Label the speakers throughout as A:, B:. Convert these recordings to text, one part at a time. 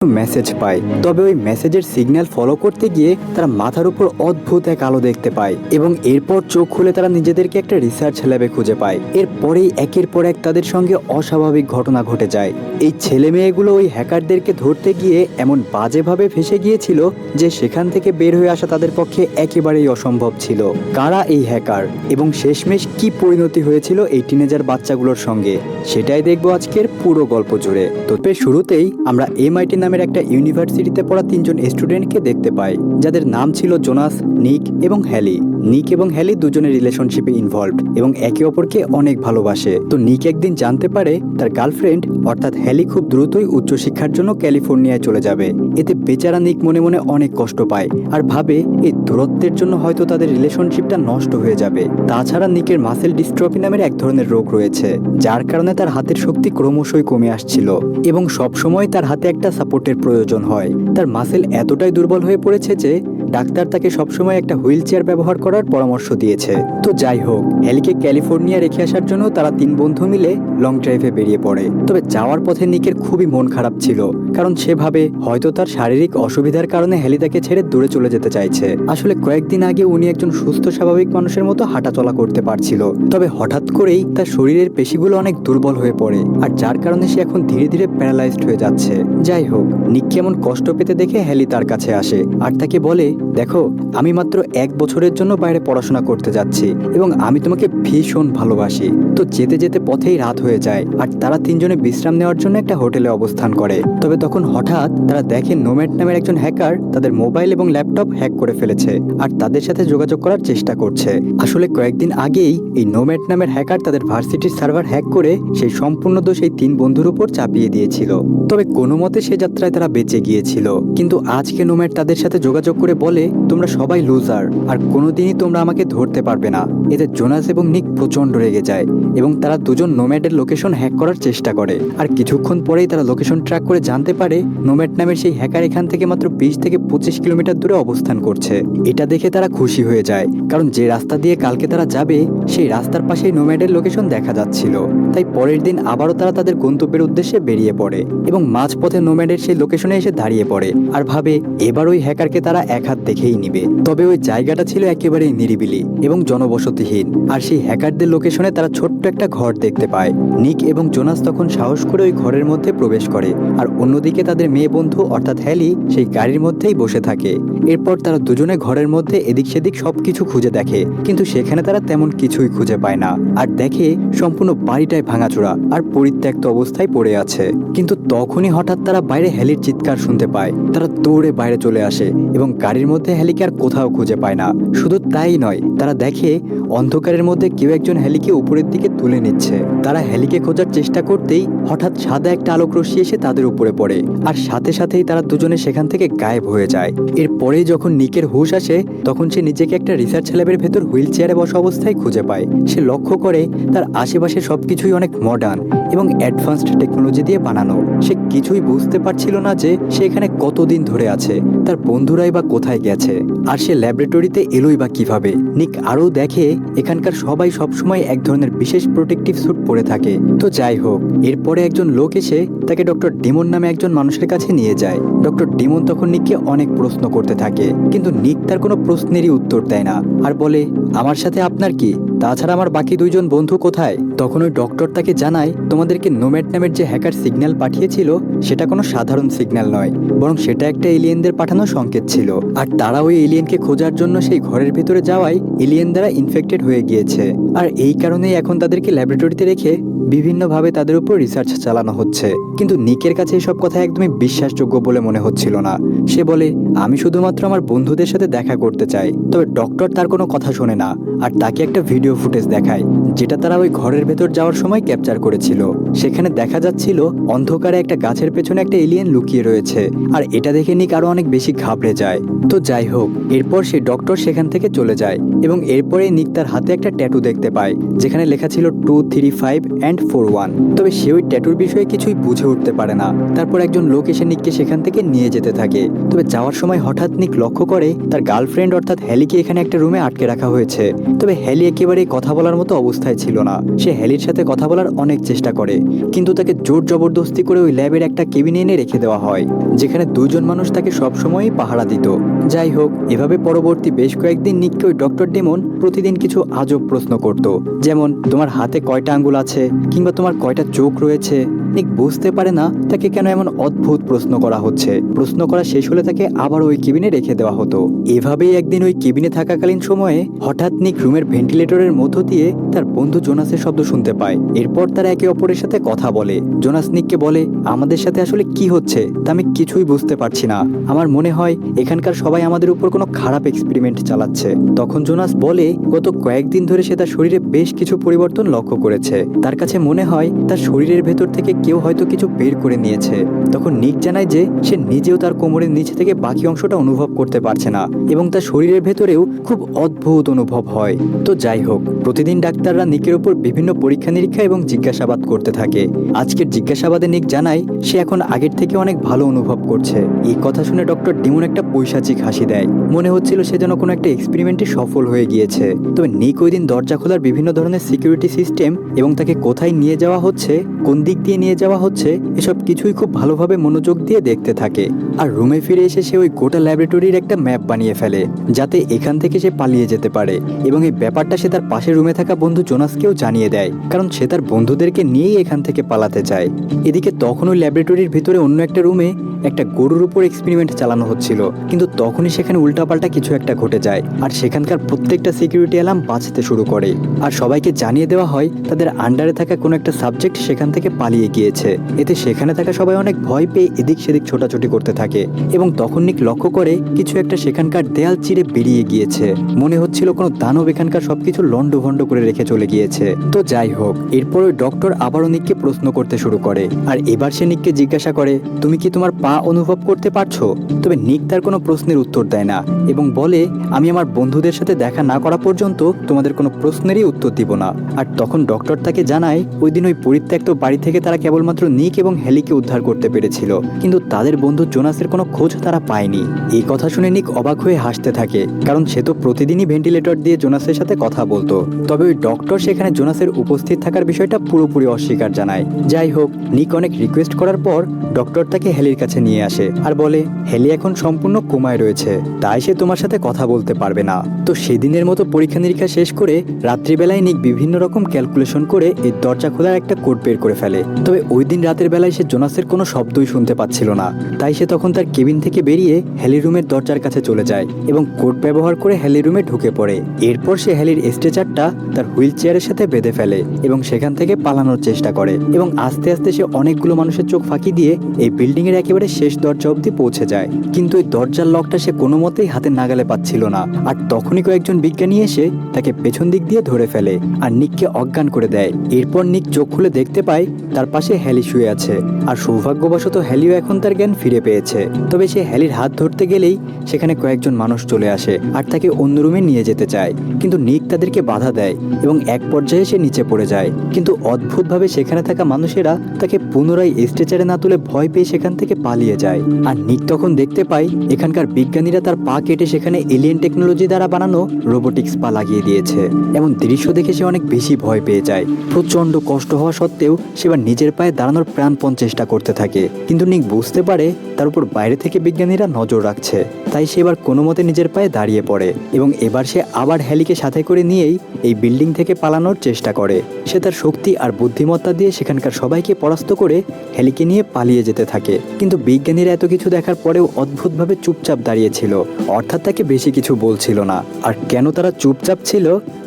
A: Message পায়। তবে ওই মেসেজের সিগন্যাল ফলো করতে গিয়ে তারা মাথার উপর অদ্ভুত এক আলো দেখতে পায় এবং এরপর চোখ খুলে তারা নিজেদেরকে একটা রিসার্চ ল্যাবে খুঁজে পায়। এরপরেই একের পর এক তাদের সঙ্গে অস্বাভাবিক ঘটনা ঘটে যায়। এই ছেলে মেয়েগুলো ওই হ্যাকারদেরকে ধরতে গিয়ে এমন বাজেভাবে ফেসে গিয়েছিল যে সেখান থেকে বের হয়ে আসা তাদের পক্ষে একেবারেই অসম্ভব ছিল। কারা এই হ্যাকার এবং শেষমেশ কি পরিণতি হয়েছিল এই টিনেজার বাচ্চাগুলোর সঙ্গে, সেটাই দেখবো আজকের পুরো গল্প জুড়ে। তো শুরুতেই আমরা MIT নামের একটা ইউনিভার্সিটিতে পড়া তিনজন স্টুডেন্টকে দেখতে পাই, যাদের নাম ছিল জোনাস, নিক এবং হ্যালি। নিক এবং হ্যালি দুজনের রিলেশনশিপে ইনভলভড এবং একে অপরকে অনেক ভালোবাসে। তো নিক একদিন জানতে পারে তার গার্লফ্রেন্ড অর্থাৎ হ্যালি খুব দ্রুতই উচ্চশিক্ষার জন্য ক্যালিফোর্নিয়ায় চলে যাবে। এতে বেচারা নিক মনে মনে অনেক কষ্ট পায় আর ভাবে এই দূরত্বের জন্য হয়তো তাদের রিলেশনশিপটা নষ্ট হয়ে যাবে। তাছাড়া নিকের মাসেল ডিস্ট্রফি নামের এক ধরনের রোগ রয়েছে, যার কারণে তার হাতের শক্তি ক্রমশই কমে আসছিল এবং সবসময় তার হাতে একটা সাপোর্টের প্রয়োজন হয়। তার মাসেল এতটাই দুর্বল হয়ে পড়েছে যে ডাক্তার তাকে সবসময় একটা হুইল চেয়ার ব্যবহার করার পরামর্শ দিয়েছে। তো যাই হোক, হ্যালিকে ক্যালিফোর্নিয়া রেখে আসার জন্য তারা তিন বন্ধু মিলে লং ড্রাইভে বেরিয়ে পড়ে। তবে যাওয়ার পথে নিকের খুবই মন খারাপ ছিল, কারণ সে ভাবে হয়তো তার শারীরিক অসুবিধার কারণে হ্যালি তাকে ছেড়ে দূরে চলে যেতে চাইছে। আসলে কয়েকদিন আগে উনি একজন সুস্থ স্বাভাবিক মানুষের মতো হাঁটাচলা করতে পারছিল, তবে হঠাৎ করেই তার শরীরের পেশিগুলো অনেক দুর্বল হয়ে পড়ে আর যার কারণে সে এখন ধীরে ধীরে প্যারালাইজড হয়ে যাচ্ছে। যাই হোক, নিক কেমন কষ্ট পেতে দেখে হ্যালি তার কাছে আসে আর তাকে বলে, দেখো, আমি মাত্র 1 বছরের জন্য বাইরে পড়াশোনা করতে যাচ্ছি এবং আমি তোমাকে ভীষণ ভালোবাসি। তো যেতে যেতে পথেই রাত হয়ে যায় আর তারা তিনজনে বিশ্রাম নেওয়ার জন্য একটা হোটেলে অবস্থান করে। তবে তখন হঠাৎ তারা দেখে নোম্যাড নামের একজন হ্যাকার তাদের মোবাইল এবং ল্যাপটপ হ্যাক করে ফেলেছে আর তাদের সাথে যোগাযোগ করার চেষ্টা করছে। আসলে কয়েকদিন আগেই এই নোম্যাড নামের হ্যাকার তাদের ভার্সিটির সার্ভার হ্যাক করে সেই সম্পূর্ণ দোষ এই তিন বন্ধুর উপর চাপিয়ে দিয়েছিল। তবে কোনো মতে সে যাত্রায় তারা বেঁচে গিয়েছিল। কিন্তু আজকে নোম্যাড তাদের সাথে যোগাযোগ করে বলে, তোমরা সবাই লুজার আর কোনোদিনই তোমরা আমাকে ধরতে পারবে না। এতে জোনাস এবং নিক প্রচন্ড রেগে যায় এবং তারা দুজন নোম্যাডের লোকেশন হ্যাক করার চেষ্টা করে। আর কিছুক্ষণ পরেই তারা লোকেশন ট্র্যাক করে জানতে পারে নোম্যাড নামের সেই হ্যাকার এখান থেকে মাত্র 20 থেকে 25 কিলোমিটার দূরে অবস্থান করছে। এটা দেখে তারা খুশি হয়ে যায়, কারণ যে রাস্তা দিয়ে কালকে তারা যাবে সেই রাস্তার পাশেই নোম্যাডের লোকেশন দেখা যাচ্ছিল। তাই পরের দিন আবারও তারা তাদের গন্তব্যের উদ্দেশ্যে বেরিয়ে পড়ে এবং মাঝপথে নোম্যাডের সেই লোকেশনে এসে দাঁড়িয়ে পড়ে আর ভাবে এবার ওই হ্যাকারকে তারা এক হাত দেখেই নিবে। তবে ওই জায়গাটা ছিল একেবারেই নিরিবিলি এবং জনবসতিহীন আর সেই হ্যাকারদের লোকেশনে তারা ছোট্ট একটা ঘর দেখতে পায়। নিক এবং জোনাস তখন সাহস করে ওই ঘরের মধ্যে প্রবেশ করে আর অন্যদিকে তাদের মেয়ে বন্ধু অর্থাৎ হ্যালি সেই গাড়ির মধ্যেই বসে থাকে। এরপর তারা দুজনে ঘরের মধ্যে এদিক সেদিক সবকিছু খুঁজে দেখে, কিন্তু সেখানে তারা তেমন কিছুই খুঁজে পায় না আর দেখে সম্পূর্ণ বাড়িটাই ভাঙাচোরা আর পরিত্যক্ত অবস্থায় পড়ে আছে। কিন্তু তখনই হঠাৎ তারা বাইরে হ্যালির চিৎকার শুনতে পায়। তারা দৌড়ে বাইরে চলে আসে এবং গাড়ির মধ্যে হ্যালিকে আর কোথাও খুঁজে পায় না। শুধু তাই নয়, তারা দেখে অন্ধকারের মধ্যে কেউ একজন হ্যালিকে উপরের দিকে তুলে নিচ্ছে। তারা হ্যালিকে খোঁজার চেষ্টা করতেই হঠাৎ সাদা একটা আলোক রশ্মি এসে তাদের উপরে পড়ে আর সাথে সাথেই তারা দুজনে সেখান থেকে গায়েব হয়ে যায়। এরপরেই যখন নিকের হুঁশ আসে তখন সে নিজেকে একটা রিসার্চ ল্যাবের ভেতর হুইল চেয়ারে বসা অবস্থায় খুঁজে পায়। সে লক্ষ্য করে তার আশেপাশে সবকিছুই অনেক মডার্ন এবং অ্যাডভান্সড টেকনোলজি দিয়ে বানানো। সে কিছুই বুঝতে পারছিল না যে সে এখানে কতদিন ধরে আছে, তার বন্ধুরাই বা কোথায় গেছে আর সে ল্যাবরেটরিতে এলোই বা কিভাবে। নিক আরও দেখে এখানকার সবাই সবসময় এক ধরনের বিশেষ প্রোটেক্টিভ স্যুট পরে থাকে। তো যাই হোক, এরপরে একজন লোক এসে তাকে ডক্টর ডিমন নামে একজন মানুষের কাছে নিয়ে যায়। ডক্টর ডিমন তখন নিককে অনেক প্রশ্ন করতে থাকে, কিন্তু নিক তার কোনো প্রশ্নেরই উত্তর দেয় না আর বলে, আমার সাথে আপনার কি? তাছাড়া আমার বাকি দুইজন বন্ধু কোথায়? তখন ওই ডক্টর তাকে জানায়, তোমাদেরকে নোম্যাড নামের যে হ্যাকার সিগন্যাল পাঠিয়েছিল সেটা কোনো সাধারণ সিগন্যাল নয়, বরং সেটা একটা এলিয়েনদের পাঠানো সংকেত ছিল আর তারা ওই এলিয়েনকে খোঁজার জন্য সেই ঘরের ভিতরে যাওয়ায় এলিয়েন দ্বারা ইনফেক্টেড হয়ে গিয়েছে আর এই কারণেই এখন তাদেরকে ল্যাবরেটরিতে রেখে বিভিন্নভাবে তাদের উপর রিসার্চ চালানো হচ্ছে। কিন্তু নিকের কাছে এসব কথা একদমই বিশ্বাসযোগ্য বলে মনে হচ্ছিল না। সে বলে, আমি শুধুমাত্র আমার বন্ধুদের সাথে দেখা করতে চাই। তবে ডক্টর তার কোনো কথা শোনে না আর তাকে একটা ভিডিও ফুটেজ দেখায় যেটা তারা ওই ঘরের ভেতর যাওয়ার সময় ক্যাপচার করেছিল। সেখানে দেখা যাচ্ছিল অন্ধকারে একটা গাছের পেছনে একটা এলিয়েন লুকিয়ে রয়েছে আর এটা দেখে নিক আরো অনেক বেশি ঘাবড়ে যায়। তো যাই হোক, এরপর সেই ডক্টর সেখান থেকে চলে যায় এবং এরপরে নিক তার হাতে একটা ট্যাটু দেখতে পায় যেখানে লেখা ছিল 235 and 41। তবে সে ওই ট্যাটুর বিষয়ে কিছুই বুঝে উঠতে পারে না। তারপর একজন লোক এসে নিককে সেখান থেকে নিয়ে যেতে থাকে। তবে যাওয়ার সময় হঠাৎ নিক লক্ষ্য করে তার গার্লফ্রেন্ড অর্থাৎ হ্যালিকে এখানে একটা রুমে আটকে রাখা হয়েছে। তবে হ্যালি একেবারে একেবারেই কথা বলার মতো অবস্থায় ছিল না। সে হ্যালির সাথে কথা বলার অনেক চেষ্টা করে, কিন্তু তাকে জোর জবরদস্তি করে ওই ল্যাবের একটা কেবিনে এনে রেখে দেওয়া হয়, যেখানে দুজন মানুষ তাকে সবসময়ই পাহারা দিত। যাই হোক, এভাবে পরবর্তী বেশ কয়েকদিন নিককে ওই ডক্টর ডেমন প্রতিদিন কিছু আজব প্রশ্ন করত, যেমন তোমার হাতে কয়টা আঙ্গুল আছে, কিংবা তোমার কয়টা চোখ রয়েছে। নিক বুঝতে পারে না তাকে কেন এমন অদ্ভুত প্রশ্ন করা হচ্ছে। প্রশ্ন করা শেষ হলে তাকে আবার ওই কেবিনে রেখে দেওয়া হতো। এভাবেই একদিন ওই কেবিনে থাকাকালীন সময়ে হঠাৎ নিক রুমের ভেন্টিলেটরের মধ্য দিয়ে তার বন্ধু জোনাসের শব্দ শুনতে পায়। এরপর তারা একে অপরের সাথে কথা বলে। জোনাস নিককে বলে, আমাদের সাথে আসলে কি হচ্ছে তা আমি কিছুই বুঝতে পারছি না। আমার মনে হয় এখানকার সবাই আমাদের উপর কোনো খারাপ এক্সপেরিমেন্ট চালাচ্ছে। তখন জোনাস বলে, গত কয়েকদিন ধরে সে তার শরীরে বেশ কিছু পরিবর্তন লক্ষ্য করেছে। তার কাছে মনে হয় তার শরীরের ভেতর থেকে কেউ হয়তো কিছু বের করে নিয়েছে। তখন নিক জানায় যে সে নিজেও তার কোমরের নিচে থেকে বাকি অংশটা অনুভব করতে পারছে না, এবং তার শরীরের ভেতরেও খুব অদ্ভুত অনুভব হয়। তো যাই হোক, প্রতিদিন ডাক্তাররা নিকের উপর বিভিন্ন পরীক্ষা নিরীক্ষা এবং জিজ্ঞাসাবাদ করতে থাকে। আজকের জিজ্ঞাসাবাদে নিক জানায় সে এখন আগের থেকে অনেক ভালো অনুভব করছে। এই কথা শুনে ডক্টর ডেমন একটা পৈশাচিক হাসি দেয়। মনে হচ্ছিল সে যেন কোনো একটা এক্সপেরিমেন্টে সফল হয়ে গিয়েছে। তবে নিক ওই দিন দরজা খোলার বিভিন্ন ধরনের সিকিউরিটি সিস্টেম এবং তাকে কোথায় নিয়ে যাওয়া হচ্ছে, কোন দিক দিয়ে নিয়ে যাওয়া হচ্ছে, এসব কিছুই খুব ভালোভাবে মনোযোগ দিয়ে দেখতে থাকে। আর রুমে ফিরে এসে সে ওই গোটা ল্যাবরেটরির একটা ম্যাপ বানিয়ে ফেলে, যাতে এখান থেকে সে পালিয়ে যেতে পারে। এবং এই ব্যাপারটা সে তার পাশের রুমে থাকা বন্ধু জোনাসকেও জানিয়ে দেয়, কারণ সে তার বন্ধুদেরকে নিয়েই এখান থেকে পালাতে চায়। এদিকে তখন ওই ল্যাবরেটরির ভিতরে অন্য একটা রুমে একটা গরুর উপর এক্সপেরিমেন্ট চালানো হচ্ছিল, কিন্তু তখনই সেখানে উল্টাপাল্টা কিছু একটা ঘটে যায়, আর সেখানকার প্রত্যেকটা সিকিউরিটি অ্যালার্ম বাজতে শুরু করে। আর সবাইকে জানিয়ে দেওয়া হয় তাদের আন্ডারে থাকা কোনো একটা সাবজেক্ট সেখান থেকে পালিয়ে গিয়েছে। এতে সেখানে থাকা সবাই অনেক ভয় পেয়ে এদিক সেদিক ছোটাছুটি করতে থাকে। এবং তখন নিক লক্ষ্য করে কিছু একটা সেখানকার দেয়াল চিরে বেরিয়ে গিয়েছে। মনে হচ্ছিল কোনো দানব এখানকার সবকিছু লন্ডভন্ড করে রেখে চলে গিয়েছে। তো যাই হোক, এরপর ওই ডক্টর আবারও নিককে প্রশ্ন করতে শুরু করে। আর এবার সে নিককে জিজ্ঞাসা করে, তুমি কি তোমার পা অনুভব করতে পারছো? তবে নিক তার কোনো প্রশ্নের উত্তর দেয় না এবং বলে, আমি আমার বন্ধুদের সাথে দেখা না করা পর্যন্ত তোমাদের কোনো প্রশ্নেরই উত্তর দিব না। আর তখন ডক্টর তাকে জানায় ওই দিন ওই পরিত্যক্ত বাড়ি থেকে তারা কেবলমাত্র নিক এবং হেলিকে উদ্ধার করতে পেরেছিল, কিন্তু তাদের বন্ধু জোনাসের কোনো খোঁজ তারা পায়নি। এই কথা শুনে নিক অবাক হয়ে হাসতে থাকে, কারণ সে তো প্রতিদিনই ভেন্টিলেটর দিয়ে জোনাসের সাথে কথা বলতো। তবে ওই ডক্টর সেখানে জোনাসের উপস্থিত থাকার বিষয়টা পুরোপুরি অস্বীকার জানায়। যাই হোক, নিক অনেক রিকোয়েস্ট করার পর ডক্টর তাকে হেলির কাছে নিয়ে আসে আর বলে, হেলি এখন সম্পূর্ণ কোমায় রয়েছে, তাই সে তোমার সাথে কথা বলতে পারবে না। তো সেদিনের মতো পরীক্ষা নিরীক্ষা শেষ করে রাত্রিবেলায় নিক বিভিন্ন রকম ক্যালকুলেশন করে এই দরজা খোলার একটা কোড বের করে ফেলে। তবে ওই দিন রাতের বেলায় সে জোনাসের কোনো শব্দই শুনতে পাচ্ছিল না, তাই সে তখন তার কেবিন থেকে বেরিয়ে হেলি রুমের দরজার কাছে চলে যায় এবং কোড ব্যবহার করে হেলি রুমে ঢুকে পড়ে। এরপর সে হেলির স্ট্রেচারটা তার হুইল চেয়ারের সাথে বেঁধে ফেলে এবং সেখান থেকে পালানোর চেষ্টা করে, এবং আস্তে আস্তে সে অনেকগুলো মানুষের চোখ ফাঁকি দিয়ে এই বিল্ডিং এর একেবারে শেষ দরজা অবধি পৌঁছে যায়। কিন্তু এই দরজার লকটা সে কোনো মতেই হাতের নাগালে পাচ্ছিল না। আর তখনই কয়েকজন বিজ্ঞানী এসে তাকে পেছন দিক দিয়ে ধরে ফেলে আর নিককে অজ্ঞান করে দেয়। এরপর নিক চোখ খুলে দেখতে পায় তার পাশে হ্যালি শুয়ে আছে, আর সৌভাগ্যবশত হ্যালিও এখন তার জ্ঞান ফিরে পেয়েছে। তবে সে হ্যালির হাত ধরতে গেলেই সেখানে কয়েকজন মানুষ চলে আসে আর তাকে অন্য রুমে নিয়ে যেতে চায়, কিন্তু নিক তাদেরকে বাধা দেয় এবং এক পর্যায়ে সে নিচে পড়ে যায়। কিন্তু অদ্ভুতভাবে সেখানে থাকা মানুষেরা তাকে পুনরায় স্ট্রেচারে না তুলে ভয় পেয়ে সেখান থেকে পালিয়ে যায়। আর নিক তখন দেখতে পায় এখানকার বিজ্ঞানীরা তার পা কেটে সেখানে এলিয়েন টেকনোলজি দ্বারা বানানো রোবোটিক্স পা লাগিয়ে দিয়েছে। এমন দৃশ্য দেখে সে অনেক বেশি ভয় পেয়ে যায়। প্রচন্ড কষ্ট হওয়া সত্ত্বেও সে এবার নিজের পায়ে দাঁড়ানোর প্রাণপণ চেষ্টা করতে থাকে, কিন্তু নিক বুঝতে পারে তার উপর বাইরে থেকে বিজ্ঞানীরা নজর রাখছে। তাই সে এবার কোনো মতে নিজের পায়ে দাঁড়িয়ে পড়ে এবং এবার সে আবার হ্যালিকে সাথে করে নিয়েই এই বিল্ডিং থেকে পালানোর চেষ্টা করে। সে তার শক্তি আর বুদ্ধিমত্তা দিয়ে সেখানকার সবাইকে পরাস্ত করে হেলিকে নিয়ে পালিয়ে যেতে থাকে। কিন্তু বিজ্ঞানীরা এত কিছু দেখার পরেও অদ্ভুতভাবে চুপচাপ দাঁড়িয়েছিল, অর্থাৎ তাকে বেশি কিছু বলছিল না। আর কেন তারা চুপচাপ ছিল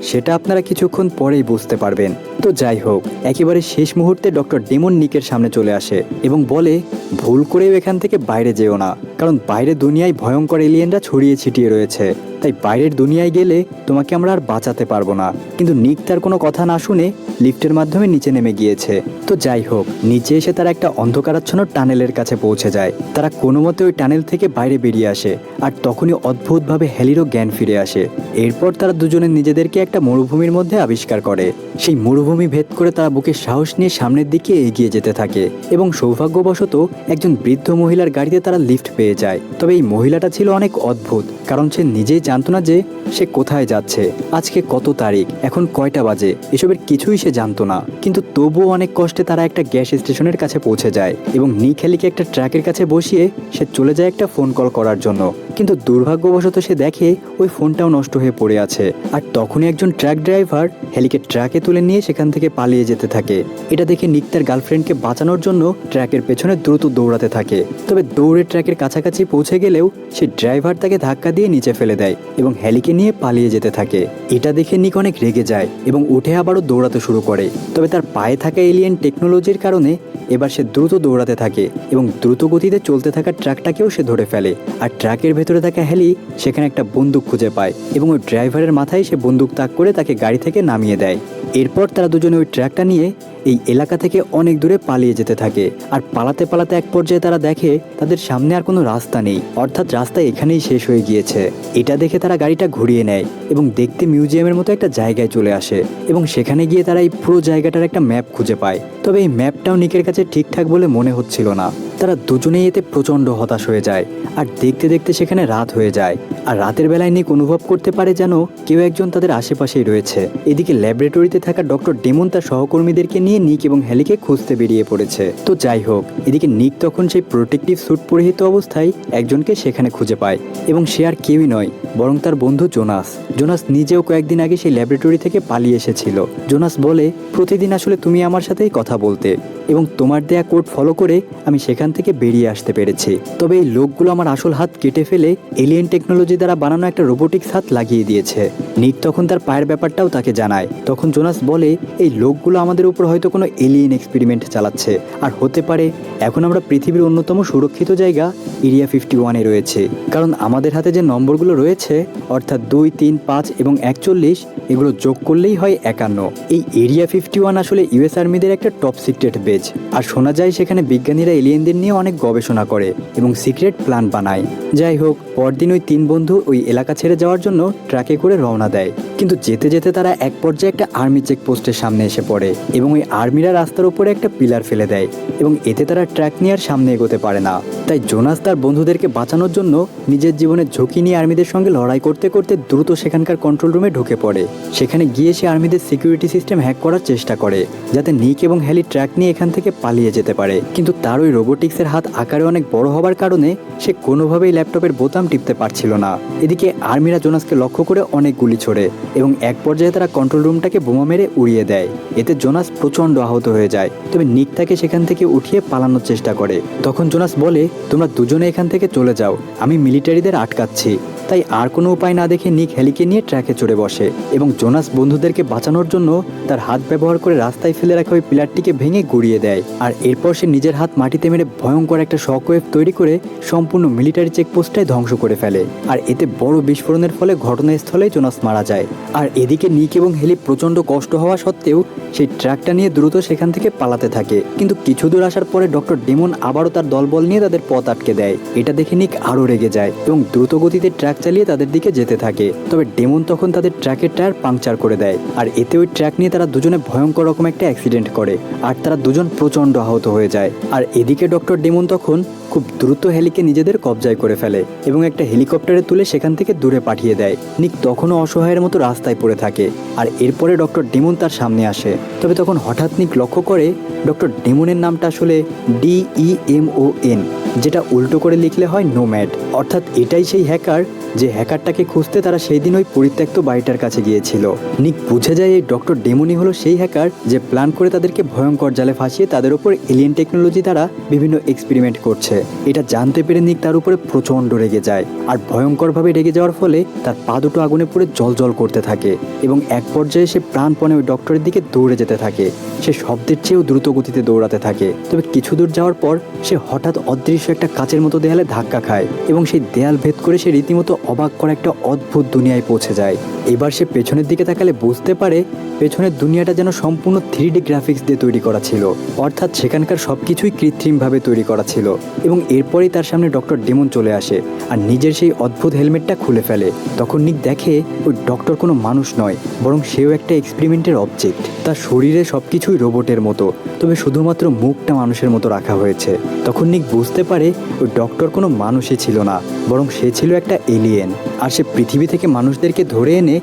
A: সেটা আপনারা কিছুক্ষণ পরেই বুঝতে পারবেন। তো যাই হোক, একেবারে শেষ মুহূর্তে ডক্টর ডেমন নিকের সামনে চলে আসে এবং বলে, ভুল করেও এখান থেকে বাইরে যেও না, কারণ বাইরে দুনিয়ায় ভয়ঙ্কর এলিয়েনরা ছড়িয়ে ছিটিয়ে রয়েছে, তাই বাইরের দুনিয়ায় গেলে তোমাকে আমরা আর বাঁচাতে পারবো না। কিন্তু নিক তার কোনো কথা না শুনে লিফটের মাধ্যমে নিচে নেমে গিয়েছে। তো যাই হোক, নিচে এসে তারা একটা অন্ধকারাচ্ছন্ন টানেলের কাছে পৌঁছে যায়। তারা কোনো মতে ওই টানেল থেকে বাইরে বেরিয়ে আসে, আর তখনই অদ্ভুতভাবে হ্যালিরও জ্ঞান ফিরে আসে। এরপর তারা দুজনে নিজেদেরকে একটা মরুভূমির মধ্যে আবিষ্কার করে। সেই মরুভূমি ভেদ করে তারা বুকে সাহস নিয়ে সামনের দিকে এগিয়ে যেতে থাকে এবং সৌভাগ্যবশত একজন বৃদ্ধ মহিলার গাড়িতে তারা লিফট পেয়ে যায়। তবে এই মহিলাটা ছিল অনেক অদ্ভুত, কারণ সে নিজেই জানতো না যে সে কোথায় যাচ্ছে, আজকে কত তারিখ, এখন কয়টা বাজে, এসবের কিছুই সে জানতো না। কিন্তু তবুও অনেক কষ্টে তারা একটা গ্যাস স্টেশনের কাছে পৌঁছে যায় এবং নিক হেলিকে একটা ট্রাকের কাছে বসিয়ে সে চলে যায় একটা ফোন কল করার জন্য। কিন্তু দুর্ভাগ্যবশত সে দেখে ওই ফোনটাও নষ্ট হয়ে পড়ে আছে। আর তখনই একজন ট্রাক ড্রাইভার হেলিকে ট্রাকে তুলে নিয়ে সেখান থেকে পালিয়ে যেতে থাকে। এটা দেখে নিক তার গার্লফ্রেন্ডকে বাঁচানোর জন্য ট্রাকের পেছনে দ্রুত দৌড়াতে থাকে। তবে দৌড়ে ট্রাকের কাছাকাছি পৌঁছে গেলেও সে ড্রাইভার তাকে ধাক্কা দিয়ে নিচে ফেলে দেয় এবং হেলিকে নিয়ে পালিয়ে যেতে থাকে। এটা দেখে নিক অনেক রেগে যায় এবং উঠে আবারও দৌড়াতে শুরু করে। তবে তার পায়ে থাকা এলিয়েন টেকনোলজির কারণে এবার সে দ্রুত দৌড়াতে থাকে এবং দ্রুত গতিতে চলতে থাকা ট্রাকটাকেও সে ধরে ফেলে। আর ট্রাকের ভেতরে থাকা হেলি সেখানে একটা বন্দুক খুঁজে পায় এবং ওই ড্রাইভারের মাথায় সে বন্দুক তাক করে তাকে গাড়ি থেকে নামিয়ে দেয়। এরপর তারা দুজনে ওই ট্রাকটা নিয়ে এই এলাকা থেকে অনেক দূরে পালিয়ে যেতে থাকে। আর পালাতে পালাতে এক পর্যায়ে তারা দেখে তাদের সামনে আর কোনো রাস্তা নেই, অর্থাৎ রাস্তা এখানেই শেষ হয়ে গিয়েছে। এটা দেখে তারা গাড়িটা ঘুরিয়ে নেয় এবং দেখতে মিউজিয়ামের মতো একটা জায়গায় চলে আসে এবং সেখানে গিয়ে তারা এই পুরো জায়গাটার একটা ম্যাপ খুঁজে পায়। তবে এই ম্যাপটাও নিকের কাছে ঠিকঠাক বলে মনে হচ্ছিল না। তারা দুজনেই এতে প্রচণ্ড হতাশ হয়ে যায় আর দেখতে দেখতে সেখানে রাত হয়ে যায়। আর রাতের বেলায় নিক অনুভব করতে পারে যেন কেউ একজন তাদের আশেপাশেই রয়েছে। এদিকে ল্যাবরেটরিতে থাকা ডক্টর ডেমন তার সহকর্মীদেরকে নিয়ে নিক এবং হেলিকে খুঁজতে বেরিয়ে পড়েছে। তো যাই হোক, এদিকে নিক তখন সেই প্রোটেক্টিভ স্যুট পরিহিত অবস্থায় একজনকে সেখানে খুঁজে পায় এবং সে আর কেউই নয় বরং তার বন্ধু জোনাস। জোনাস নিজেও কয়েকদিন আগে সেই ল্যাবরেটরি থেকে পালিয়ে এসেছিল। জোনাস বলে, প্রতিদিন আসলে তুমি আমার সাথেই কথা বলতে এবং তোমার দেয়া কোড ফলো করে আমি সেখান থেকে বেরিয়ে আসতে পেরেছি। তবে এই লোকগুলো আমার আসল হাত কেটে ফেলে এলিয়েন টেকনোলজি দ্বারা বানানো একটা রোবোটিক্স হাত লাগিয়ে দিয়েছে। নিক তখন তার পায়ের ব্যাপারটাও তাকে জানায়। তখন জোনাস বলে, এই লোকগুলো আমাদের উপর হয়তো কোনো এলিয়েন এক্সপেরিমেন্ট চালাচ্ছে, আর হতে পারে এখন আমরা পৃথিবীর অন্যতম সুরক্ষিত জায়গা এরিয়া 51-এ রয়েছে। কারণ আমাদের হাতে যে নম্বরগুলো রয়েছে অর্থাৎ 2, 3, 5 এবং 41, এগুলো যোগ করলেই হয় 51। এই এরিয়া 51 আসলে ইউএস আর্মিদের একটা টপ সিক্রেট বেজ। আর শোনা যায় সেখানে বিজ্ঞানীরা এলিয়েনদের নিয়ে অনেক গবেষণা করে এবং সিক্রেট প্ল্যান বানায়। যাই হোক, পরদিন ওই 3 বন্ধু ওই এলাকা ছেড়ে যাওয়ার জন্য ট্রাকে করে রওনা দেয়। কিন্তু যেতে যেতে তারা এক পর্যায়ে একটা আর্মি চেকপোস্টের সামনে এসে পড়ে এবং ওই আর্মিরা রাস্তার উপরে একটা পিলার ফেলে দেয় এবং এতে তারা ট্র্যাক নিয়ে আর সামনে এগোতে পারে না। তাই জোনাস তার বন্ধুদেরকে বাঁচানোর জন্য নিজের জীবনের ঝুঁকি নিয়ে আর্মিদের সঙ্গে লড়াই করতে করতে দ্রুত সেখানকার কন্ট্রোল রুমে ঢুকে পড়ে। সেখানে গিয়ে সে আর্মিদের সিকিউরিটি সিস্টেম হ্যাক করার চেষ্টা করে যাতে নিক এবং হেলি ট্র্যাক নিয়ে এখান থেকে পালিয়ে যেতে পারে। কিন্তু তার ওই রোবোটিক্সের হাত আকারে অনেক বড় হবার কারণে সে কোনোভাবেই ল্যাপটপের বোতাম টিপতে পারছিল না। এদিকে আর্মিরা জোনাসকে লক্ষ্য করে অনেক গুলি ছোড়ে এবং এক পর্যায়ে তারা কন্ট্রোল রুমটাকে বোমা মেরে উড়িয়ে দেয়। এতে জোনাস প্রচণ্ড আহত হয়ে যায়। তবে নিক তাকে সেখান থেকে উঠিয়ে পালানোর চেষ্টা করে। তখন জোনাস বলে, তোমরা দুজনে এখান থেকে চলে যাও, আমি মিলিটারিদের আটকাচ্ছি। তাই আর কোনো উপায় না দেখে নিক হেলিকে নিয়ে ট্র্যাকে চড়ে বসে এবং জোনাস বন্ধুদেরকে বাঁচানোর জন্য তার হাত ব্যবহার করে রাস্তায় ফেলে রাখা ওই পিলারটিকে ভেঙে গুঁড়িয়ে দেয়। আর এরপর সে নিজের হাত মাটিতে মেরে ভয়ঙ্কর একটা শকওয়েভ তৈরি করে সম্পূর্ণ মিলিটারি চেকপোস্টটাই ধ্বংস করে ফেলে। আর এতে বড় বিস্ফোরণের ফলে ঘটনাস্থলেই জোনাস মারা যায়। আর এদিকে নিক এবং হেলি প্রচণ্ড কষ্ট হওয়া সত্ত্বেও সেই ট্রাকটা নিয়ে দ্রুত সেখান থেকে পালাতে থাকে। কিন্তু কিছু দূর আসার পরে ডক্টর ডেমন আবারও তার দলবল নিয়ে তাদের পথ আটকে দেয়। এটা দেখে নিক আরও রেগে যায় এবং দ্রুত গতিতে ট্রাক চালিয়ে তাদের দিকে যেতে থাকে। তবে ডেমন তখন তাদের ট্রাকের টায়ার পাংচার করে দেয়। আর এতে ওই ট্রাক নিয়ে তারা দুজনে ভয়ঙ্কর রকম একটা অ্যাক্সিডেন্ট করে আর তারা দুজন প্রচণ্ড আহত হয়ে যায়। আর এদিকে ডক্টর ডেমন তখন খুব দ্রুত হেলিকে নিজেদের কবজায় করে ফেলে এবং একটা হেলিকপ্টারে তুলে সেখান থেকে দূরে পাঠিয়ে দেয়। নিক তখনও অসহায়ের মতো রাস্তায় পড়ে থাকে। আর এরপরে ডক্টর ডেমন তার সামনে আসে। তবে তখন হঠাৎ নিক লক্ষ্য করে ডক্টর ডেমনের নামটা আসলে DEMON, যেটা উল্টো করে লিখলে হয় নোম্যাড। অর্থাৎ এটাই সেই হ্যাকার যে হ্যাকারটাকে খুঁজতে তারা সেই দিন ওই পরিত্যক্ত বাড়িটার কাছে গিয়েছিল। নিক বুঝে যায় এই ডক্টর ডেমনই হলো সেই হ্যাকার যে প্ল্যান করে তাদেরকে ভয়ঙ্কর জালে ফাঁসিয়ে তাদের উপর এলিয়েন টেকনোলজি দ্বারা বিভিন্ন এক্সপেরিমেন্ট করছে। এটা জানতে পেরে নিক তার উপরে প্রচণ্ড রেগে যায়। আর ভয়ঙ্করভাবে রেগে যাওয়ার ফলে তার পা দুটো আগুনে পুড়ে জ্বলজ্বল করতে থাকে এবং এক পর্যায়ে সে প্রাণপণে ওই ডক্টরের দিকে দৌড়ে যেতে থাকে। সে শব্দের চেয়েও দ্রুত গতিতে দৌড়াতে থাকে। তবে কিছু দূর যাওয়ার পর সে হঠাৎ অদৃশ্য একটা কাচের মতো দেয়ালে ধাক্কা খায় এবং সেই দেয়াল ভেদ করে সে রীতিমতো অবাক করা একটা অদ্ভুত দুনিয়ায় পৌঁছে যায়। এবার সে পেছনের দিকে তাকালে বুঝতে পারে পেছনের দুনিয়াটা যেন সম্পূর্ণ 3D গ্রাফিক্স দিয়ে তৈরি করা ছিল। অর্থাৎ সেখানকার সবকিছুই কৃত্রিমভাবে তৈরি করা ছিল। এবং এরপরেই তার সামনে ডক্টর ডেমন চলে আসে আর নিজের সেই অদ্ভুত হেলমেটটা খুলে ফেলে। তখন নিক দেখে ওই ডক্টর কোনো মানুষ নয় বরং সেও একটা এক্সপেরিমেন্টের অবজেক্ট। তার শরীরে সবকিছুই রোবটের মতো, তবে শুধুমাত্র মুখটা মানুষের মতো রাখা হয়েছে। তখন নিক বুঝতে পারে ওই ডক্টর কোনো মানুষই ছিল না বরং সে ছিল একটা এলিয়েন। আর সে পৃথিবী থেকে মানুষদেরকে ধরে এনে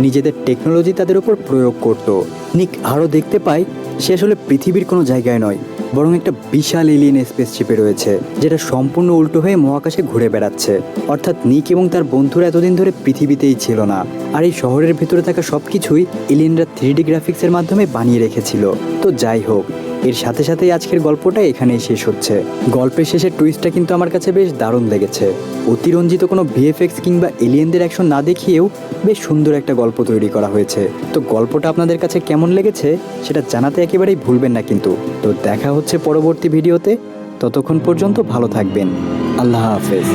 A: নিজেদের টেকনোলজি তাদের উপর প্রয়োগ করত। নিক আরও দেখতে পায় সে আসলে পৃথিবীর কোনো জায়গায় নয়, বরং একটা বিশাল এলিয়েন স্পেসশিপে রয়েছে, যেটা সম্পূর্ণ উল্টো হয়ে মহাকাশে ঘুরে বেড়াচ্ছে। অর্থাৎ নিক এবং তার বন্ধুরা এতদিন ধরে পৃথিবীতেই ছিল না, আর এই শহরের ভেতরে থাকা সব কিছুই এলিয়েনরা 3D গ্রাফিক্সের মাধ্যমে বানিয়ে রেখেছিল। তো যাই হোক, এর সাথে সাথেই আজকের গল্পটা এখানেই শেষ হচ্ছে। গল্পের শেষের টুইস্টটা কিন্তু আমার কাছে বেশ দারুণ লেগেছে। অতিরঞ্জিত কোনো ভিএফএক্স কিংবা এলিয়েনদের অ্যাকশন না দেখিয়েও বেশ সুন্দর একটা গল্প তৈরি করা হয়েছে। তো গল্পটা আপনাদের কাছে কেমন লেগেছে সেটা জানাতে একেবারেই ভুলবেন না কিন্তু। তো দেখা হচ্ছে পরবর্তী ভিডিওতে, ততক্ষণ পর্যন্ত ভালো থাকবেন। আল্লাহ হাফেজ।